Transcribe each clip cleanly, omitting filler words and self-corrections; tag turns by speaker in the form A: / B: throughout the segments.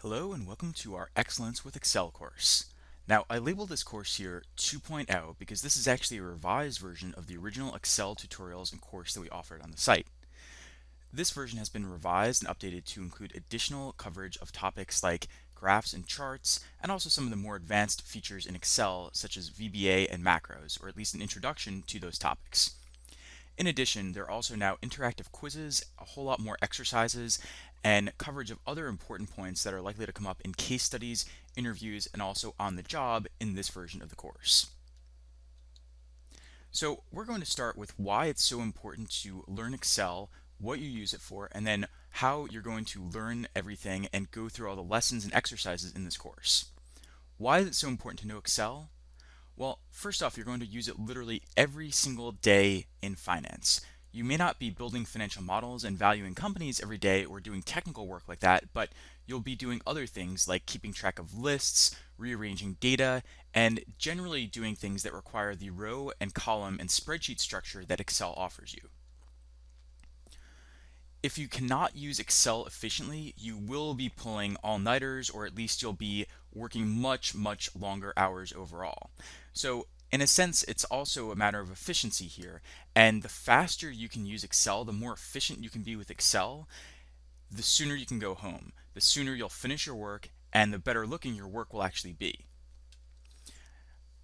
A: Hello and welcome to our Excellence with Excel course. Now, I labeled this course here 2.0 because this is actually a revised version of the original Excel tutorials and course that we offered on the site. This version has been revised and updated to include additional coverage of topics like graphs and charts, and also some of the more advanced features in Excel such as VBA and macros, or at least an introduction to those topics. In addition, there are also now interactive quizzes, a whole lot more exercises, and coverage of other important points that are likely to come up in case studies, interviews, and also on the job in this version of the course. So we're going to start with why it's so important to learn Excel, what you use it for, and then how you're going to learn everything and go through all the lessons and exercises in this course. Why is it so important to know Excel? Well, first off, you're going to use it literally every single day in finance. You may not be building financial models and valuing companies every day or doing technical work like that, but you'll be doing other things like keeping track of lists, rearranging data, and generally doing things that require the row and column and spreadsheet structure that Excel offers you. If you cannot use Excel efficiently, you will be pulling all-nighters, or at least you'll be working much longer hours overall. So in a sense, it's also a matter of efficiency here. And the faster you can use Excel, the more efficient you can be with Excel, the sooner you can go home, the sooner you'll finish your work, and the better looking your work will actually be.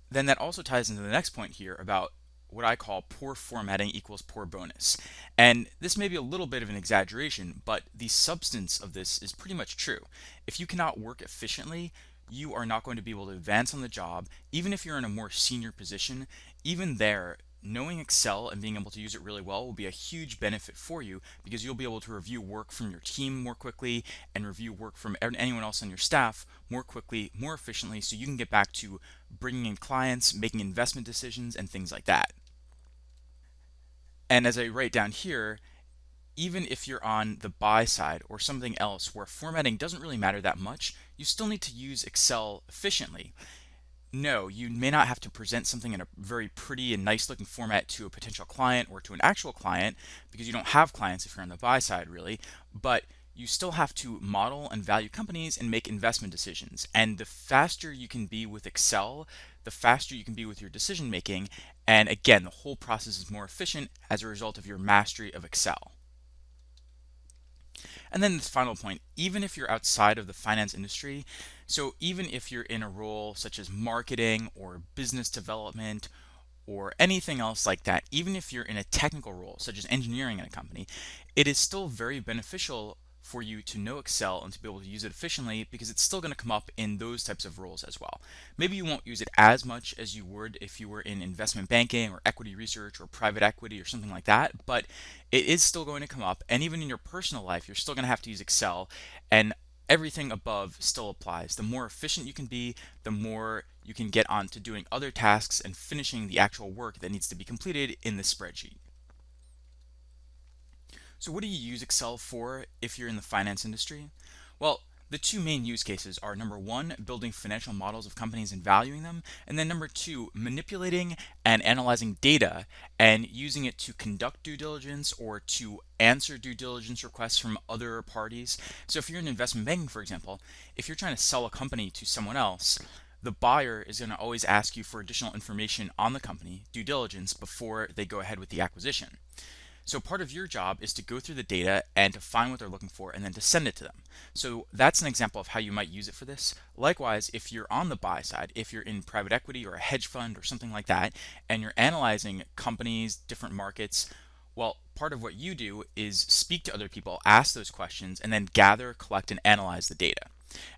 A: Then that also ties into the next point here about what I call poor formatting equals poor bonus. And this may be a little bit of an exaggeration, but the substance of this is pretty much true. If you cannot work efficiently, you are not going to be able to advance on the job. Even if you're in a more senior position, even there, knowing Excel and being able to use it really well will be a huge benefit for you because you'll be able to review work from your team more quickly and review work from anyone else on your staff more quickly, more efficiently, so you can get back to bringing in clients, making investment decisions, and things like that. And as I write down here, even if you're on the buy side or something else where formatting doesn't really matter that much, you still need to use Excel efficiently. No, you may not have to present something in a very pretty and nice looking format to a potential client or to an actual client because you don't have clients if you're on the buy side really, but you still have to model and value companies and make investment decisions. And the faster you can be with Excel, the faster you can be with your decision making. And again, the whole process is more efficient as a result of your mastery of Excel. And then this final point, even if you're outside of the finance industry, so even if you're in a role such as marketing or business development or anything else like that, even if you're in a technical role such as engineering in a company, it is still very beneficial for you to know Excel and to be able to use it efficiently because it's still going to come up in those types of roles as well. Maybe you won't use it as much as you would if you were in investment banking or equity research or private equity or something like that, but it is still going to come up. And even in your personal life, you're still going to have to use Excel, and everything above still applies. The more efficient you can be, the more you can get on to doing other tasks and finishing the actual work that needs to be completed in the spreadsheet. So what do you use Excel for if you're in the finance industry? Well, the two main use cases are number one, building financial models of companies and valuing them, and then number two, manipulating and analyzing data and using it to conduct due diligence or to answer due diligence requests from other parties. So if you're in investment banking, for example, if you're trying to sell a company to someone else, the buyer is going to always ask you for additional information on the company, due diligence, before they go ahead with the acquisition. So part of your job is to go through the data and to find what they're looking for and then to send it to them. So that's an example of how you might use it for this. Likewise, if you're on the buy side, if you're in private equity or a hedge fund or something like that, and you're analyzing companies, different markets, well, part of what you do is speak to other people, ask those questions, and then gather, collect, and analyze the data.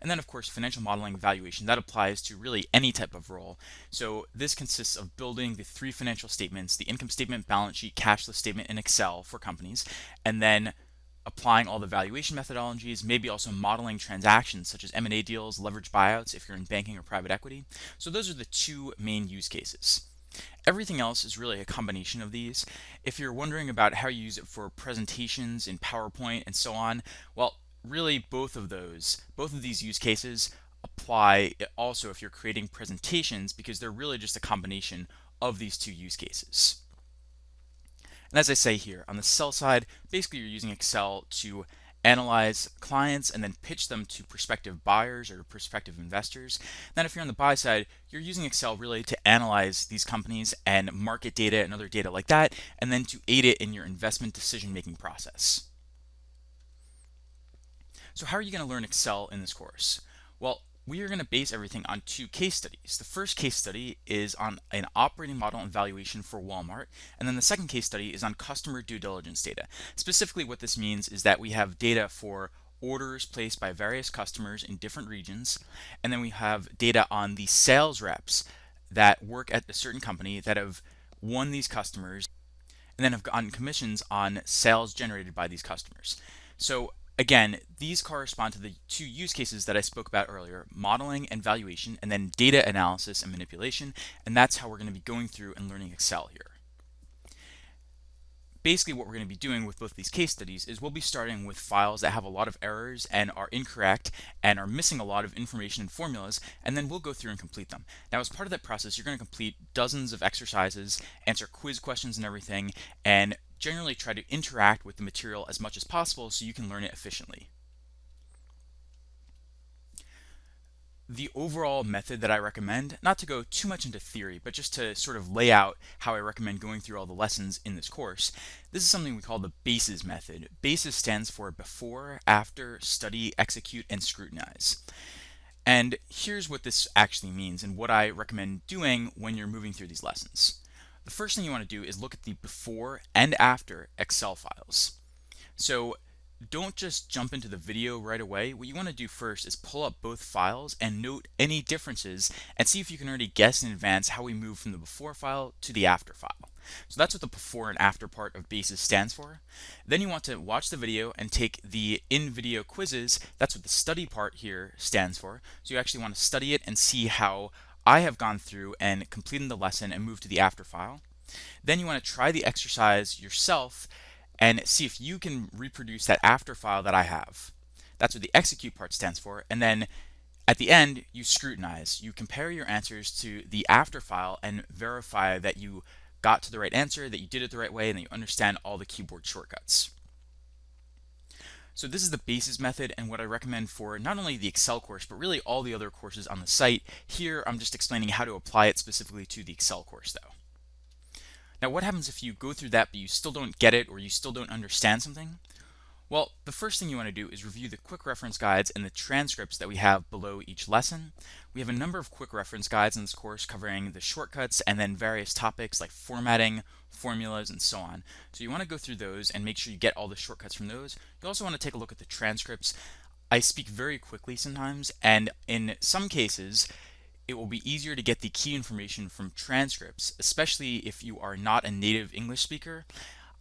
A: And then, of course, financial modeling evaluation, that applies to really any type of role. So this consists of building the three financial statements, the income statement, balance sheet, cash flow statement in Excel for companies, and then applying all the valuation methodologies, maybe also modeling transactions such as M&A deals, leverage buyouts if you're in banking or private equity. So those are the two main use cases. Everything else is really a combination of these. If you're wondering about how you use it for presentations in PowerPoint and so on, well, really both of these use cases apply also if you're creating presentations because they're really just a combination of these two use cases. And as I say here, on the sell side, basically you're using Excel to analyze clients and then pitch them to prospective buyers or prospective investors. Then if you're on the buy side, you're using Excel really to analyze these companies and market data and other data like that, and then to aid it in your investment decision-making process. So how are you going to learn Excel in this course? Well, we are going to base everything on 2 case studies. The first case study is on an operating model and valuation for Walmart, and then the second case study is on customer due diligence data. Specifically, what this means is that we have data for orders placed by various customers in different regions, and then we have data on the sales reps that work at a certain company that have won these customers and then have gotten commissions on sales generated by these customers. So again, these correspond to the 2 use cases that I spoke about earlier, modeling and valuation, and then data analysis and manipulation, and that's how we're going to be going through and learning Excel here. Basically, what we're going to be doing with both these case studies is we'll be starting with files that have a lot of errors and are incorrect and are missing a lot of information and formulas, and then we'll go through and complete them. Now, as part of that process, you're going to complete dozens of exercises, answer quiz questions and everything, and generally try to interact with the material as much as possible so you can learn it efficiently. The overall method that I recommend, not to go too much into theory, but just to sort of lay out how I recommend going through all the lessons in this course, this is something we call the BASES method. BASES stands for before, after, study, execute, and scrutinize. And here's what this actually means and what I recommend doing when you're moving through these lessons. The first thing you want to do is look at the before and after Excel files. So don't just jump into the video right away. What you want to do first is pull up both files and note any differences and see if you can already guess in advance how we move from the before file to the after file. So that's what the before and after part of BASES stands for. Then you want to watch the video and take the in-video quizzes. That's what the study part here stands for. So you actually want to study it and see how I have gone through and completed the lesson and moved to the after file. Then you want to try the exercise yourself and see if you can reproduce that after file that I have. That's what the execute part stands for. And then at the end, you scrutinize. You compare your answers to the after file and verify that you got to the right answer, that you did it the right way, and that you understand all the keyboard shortcuts. So this is the BASES method and what I recommend for not only the Excel course, but really all the other courses on the site. Here, I'm just explaining how to apply it specifically to the Excel course though. Now, what happens if you go through that but you still don't get it or you still don't understand something? Well, the first thing you want to do is review the quick reference guides and the transcripts that we have below each lesson. We have a number of quick reference guides in this course covering the shortcuts and then various topics like formatting, formulas, and so on. So you want to go through those and make sure you get all the shortcuts from those. You also want to take a look at the transcripts. I speak very quickly sometimes, and in some cases, it will be easier to get the key information from transcripts, especially if you are not a native English speaker.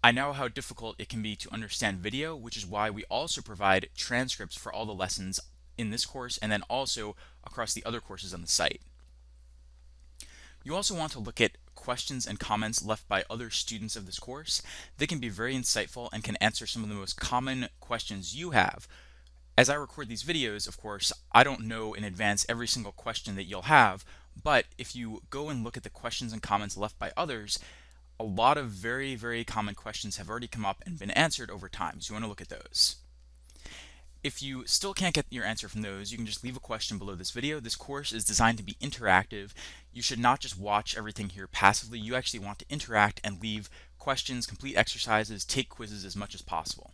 A: I know how difficult it can be to understand video, which is why we also provide transcripts for all the lessons in this course and then also across the other courses on the site. You also want to look at questions and comments left by other students of this course. They can be very insightful and can answer some of the most common questions you have. As I record these videos, of course, I don't know in advance every single question that you'll have, but if you go and look at the questions and comments left by others, a lot of very, very common questions have already come up and been answered over time, so you want to look at those. If you still can't get your answer from those, you can just leave a question below this video. This course is designed to be interactive. You should not just watch everything here passively. You actually want to interact and leave questions, complete exercises, take quizzes as much as possible.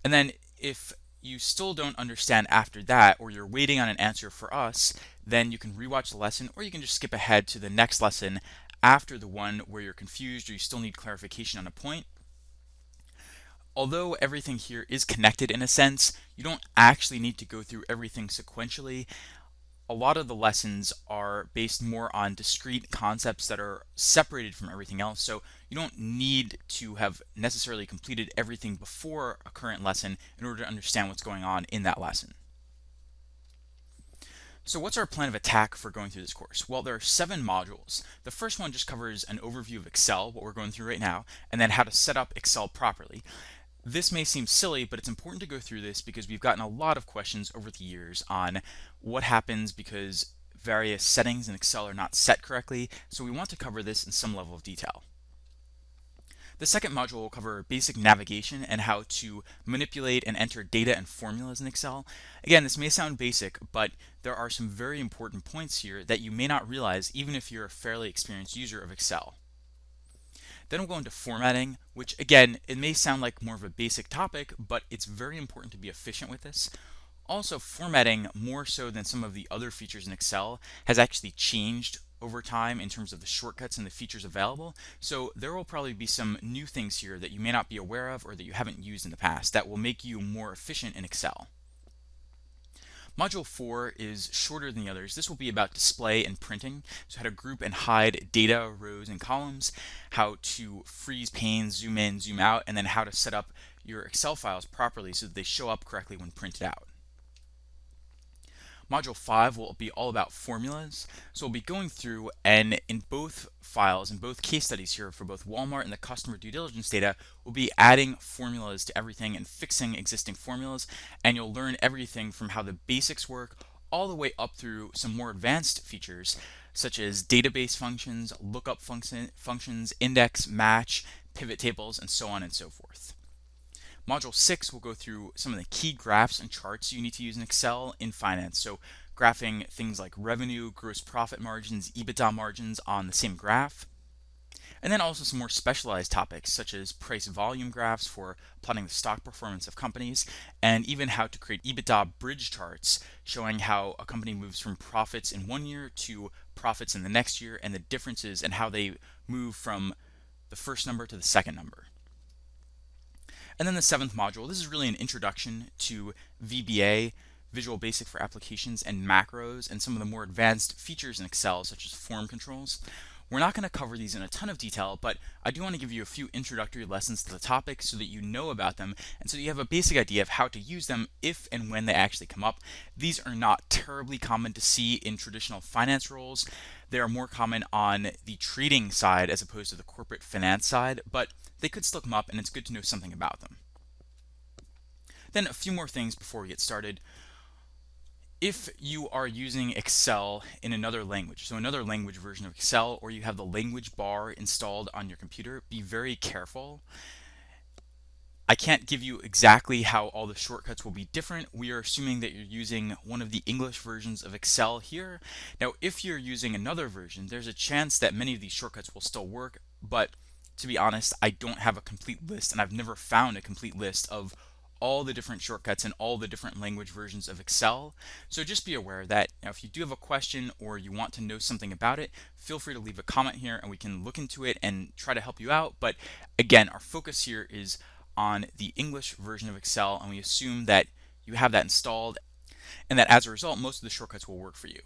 A: And then if you still don't understand after that, or you're waiting on an answer for us, then you can rewatch the lesson, or you can just skip ahead to the next lesson after the one where you're confused or you still need clarification on a point. Although everything here is connected in a sense, you don't actually need to go through everything sequentially. A lot of the lessons are based more on discrete concepts that are separated from everything else, so you don't need to have necessarily completed everything before a current lesson in order to understand what's going on in that lesson. So what's our plan of attack for going through this course? Well, there are 7 modules. The first one just covers an overview of Excel, what we're going through right now, and then how to set up Excel properly. This may seem silly, but it's important to go through this because we've gotten a lot of questions over the years on what happens because various settings in Excel are not set correctly, so we want to cover this in some level of detail. The second module will cover basic navigation and how to manipulate and enter data and formulas in Excel. Again, this may sound basic, but there are some very important points here that you may not realize even if you're a fairly experienced user of Excel. Then we'll go into formatting, which again, it may sound like more of a basic topic, but it's very important to be efficient with this. Also, formatting, more so than some of the other features in Excel, has actually changed over time in terms of the shortcuts and the features available. So there will probably be some new things here that you may not be aware of or that you haven't used in the past that will make you more efficient in Excel. Module 4 is shorter than the others. This will be about display and printing, so how to group and hide data, rows, and columns, how to freeze panes, zoom in, zoom out, and then how to set up your Excel files properly so that they show up correctly when printed out. Module 5 will be all about formulas. So we'll be going through, and in both files, in both case studies here for both Walmart and the customer due diligence data, we'll be adding formulas to everything and fixing existing formulas, and you'll learn everything from how the basics work all the way up through some more advanced features such as database functions, lookup functions, index, match, pivot tables, and so on and so forth. Module 6 will go through some of the key graphs and charts you need to use in Excel in finance. So graphing things like revenue, gross profit margins, EBITDA margins on the same graph. And then also some more specialized topics such as price volume graphs for plotting the stock performance of companies, and even how to create EBITDA bridge charts showing how a company moves from profits in one year to profits in the next year and the differences and how they move from the first number to the second number. And then the 7th module, this is really an introduction to VBA, Visual Basic for Applications, and macros, and some of the more advanced features in Excel, such as form controls. We're not going to cover these in a ton of detail, but I do want to give you a few introductory lessons to the topic so that you know about them, and so that you have a basic idea of how to use them if and when they actually come up. These are not terribly common to see in traditional finance roles. They are more common on the trading side as opposed to the corporate finance side, but they could still come up, and it's good to know something about them. Then a few more things before we get started. If you are using Excel in another language, so another language version of Excel, or you have the language bar installed on your computer, be very careful. I can't give you exactly how all the shortcuts will be different. We are assuming that you're using one of the English versions of Excel here. Now, if you're using another version, there's a chance that many of these shortcuts will still work, but to be honest, I don't have a complete list, and I've never found a complete list of all the different shortcuts in all the different language versions of Excel. So just be aware that if you do have a question or you want to know something about it, feel free to leave a comment here and we can look into it and try to help you out. But again, our focus here is on the English version of Excel, and we assume that you have that installed and that as a result, most of the shortcuts will work for you.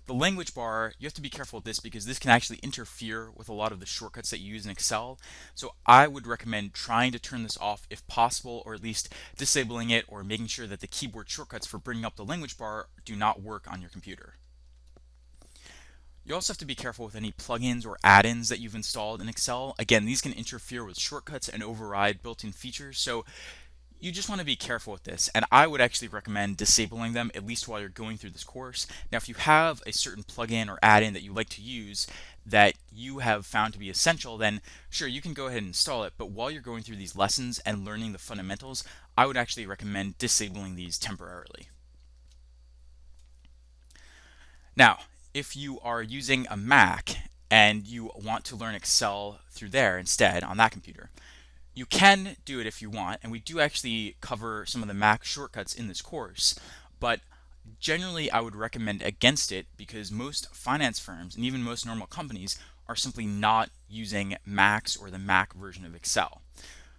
A: The language bar, you have to be careful with this because this can actually interfere with a lot of the shortcuts that you use in Excel. So I would recommend trying to turn this off if possible, or at least disabling it or making sure that the keyboard shortcuts for bringing up the language bar do not work on your computer. You also have to be careful with any plugins or add-ins that you've installed in Excel. Again, these can interfere with shortcuts and override built-in features. So you just want to be careful with this, and I would actually recommend disabling them at least while you're going through this course. Now, if you have a certain plugin or add-in that you like to use that you have found to be essential, then sure, you can go ahead and install it, but while you're going through these lessons and learning the fundamentals, I would actually recommend disabling these temporarily. Now, if you are using a Mac and you want to learn Excel through there instead on that computer, you can do it if you want, and we do actually cover some of the Mac shortcuts in this course, but generally I would recommend against it because most finance firms and even most normal companies are simply not using Macs or the Mac version of Excel.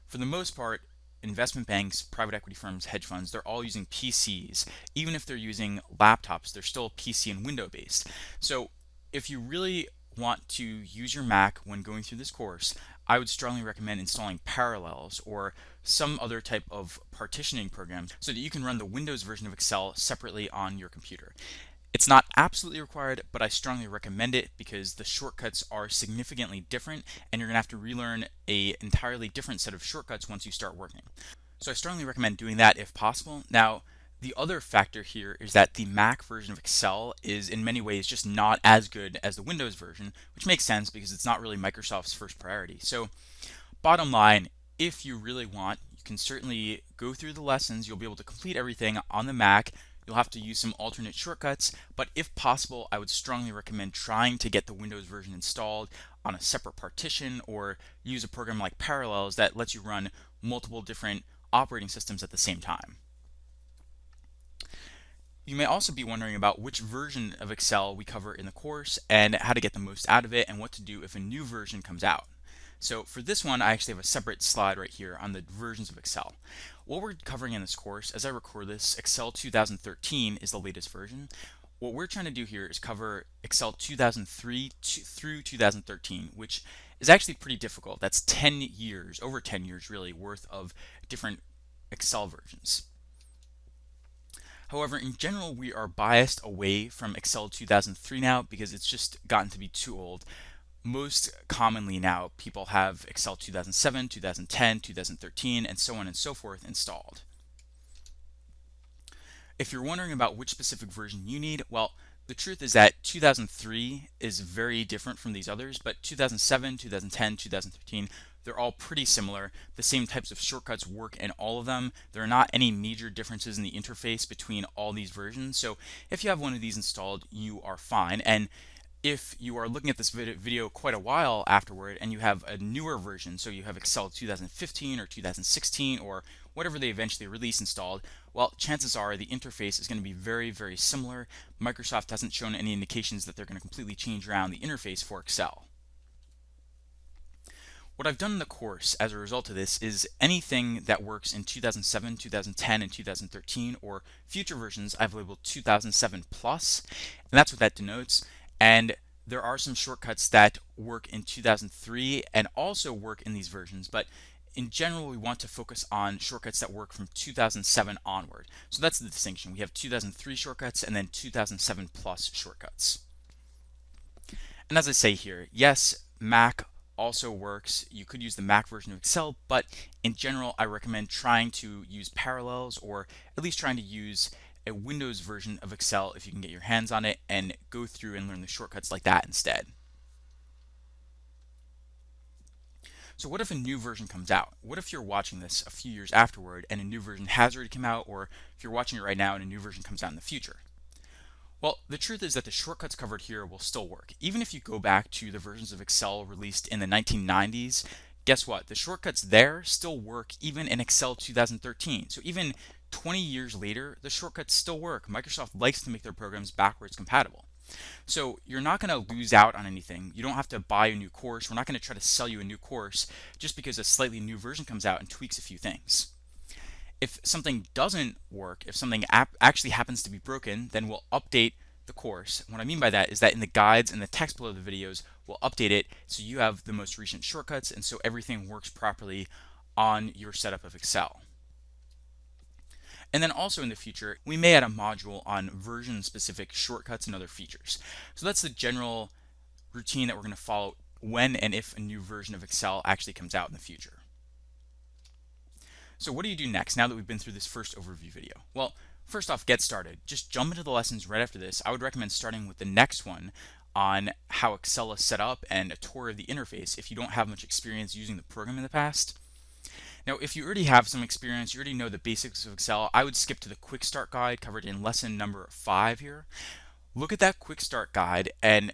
A: For the most part, investment banks, private equity firms, hedge funds, they're all using PCs. Even if they're using laptops, they're still PC and window based. So if you really want to use your Mac when going through this course, I would strongly recommend installing Parallels or some other type of partitioning program so that you can run the Windows version of Excel separately on your computer. It's not absolutely required, but I strongly recommend it because the shortcuts are significantly different and you're going to have to relearn an entirely different set of shortcuts once you start working. So I strongly recommend doing that if possible. Now, the other factor here is that the Mac version of Excel is in many ways just not as good as the Windows version, which makes sense because it's not really Microsoft's first priority. So bottom line, if you really want, you can certainly go through the lessons. You'll be able to complete everything on the Mac. You'll have to use some alternate shortcuts, but if possible, I would strongly recommend trying to get the Windows version installed on a separate partition, or use a program like Parallels that lets you run multiple different operating systems at the same time. You may also be wondering about which version of Excel we cover in the course and how to get the most out of it and what to do if a new version comes out. So for this one, I actually have a separate slide right here on the versions of Excel. What we're covering in this course, as I record this, Excel 2013 is the latest version. What we're trying to do here is cover Excel 2003 through 2013, which is actually pretty difficult. That's 10 years, over 10 years really, worth of different Excel versions. However, in general, we are biased away from Excel 2003 now because it's just gotten to be too old. Most commonly now, people have Excel 2007, 2010, 2013, and so on and so forth installed. If you're wondering about which specific version you need, well, the truth is that 2003 is very different from these others, but 2007, 2010, 2013, they're all pretty similar. The same types of shortcuts work in all of them. There are not any major differences in the interface between all these versions. So if you have one of these installed, you are fine. And if you are looking at this video quite a while afterward and you have a newer version, so you have Excel 2015 or 2016 or whatever they eventually release installed, well, chances are the interface is going to be very, very similar. Microsoft hasn't shown any indications that they're going to completely change around the interface for Excel. What I've done in the course as a result of this is anything that works in 2007, 2010, and 2013 or future versions I've labeled 2007 plus, and that's what that denotes. And there are some shortcuts that work in 2003 and also work in these versions, but in general we want to focus on shortcuts that work from 2007 onward. So that's the distinction. We have 2003 shortcuts and then 2007 plus shortcuts. And as I say here, yes, Mac also works. You could use the Mac version of Excel, but in general I recommend trying to use Parallels or at least trying to use a Windows version of Excel if you can get your hands on it and go through and learn the shortcuts like that instead. So what if a new version comes out? What if you're watching this a few years afterward and a new version has already come out, or if you're watching it right now and a new version comes out in the future? Well, the truth is that the shortcuts covered here will still work. Even if you go back to the versions of Excel released in the 1990s, guess what? The shortcuts there still work even in Excel 2013. So even 20 years later, the shortcuts still work. Microsoft likes to make their programs backwards compatible. So you're not going to lose out on anything. You don't have to buy a new course. We're not going to try to sell you a new course just because a slightly new version comes out and tweaks a few things. If something doesn't work, if something actually happens to be broken, then we'll update the course. What I mean by that is that in the guides and the text below the videos, we'll update it so you have the most recent shortcuts and so everything works properly on your setup of Excel. And then also in the future, we may add a module on version-specific shortcuts and other features. So that's the general routine that we're going to follow when and if a new version of Excel actually comes out in the future. So what do you do next now that we've been through this first overview video? Well, first off, get started. Just jump into the lessons right after this. I would recommend starting with the next one on how Excel is set up and a tour of the interface if you don't have much experience using the program in the past. Now, if you already have some experience, you already know the basics of Excel, I would skip to the Quick Start Guide covered in lesson number 5 here. Look at that Quick Start Guide and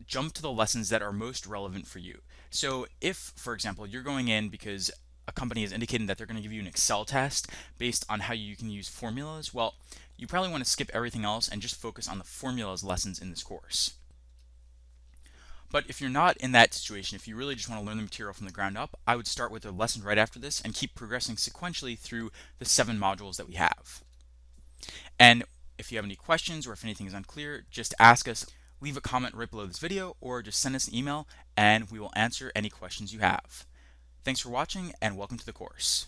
A: jump to the lessons that are most relevant for you. So if, for example, you're going in because a company is indicating that they're going to give you an Excel test based on how you can use formulas, well, you probably want to skip everything else and just focus on the formulas lessons in this course. But if you're not in that situation, if you really just want to learn the material from the ground up, I would start with a lesson right after this and keep progressing sequentially through the 7 modules that we have. And if you have any questions or if anything is unclear, just ask us, leave a comment right below this video, or just send us an email and we will answer any questions you have. Thanks for watching and welcome to the course.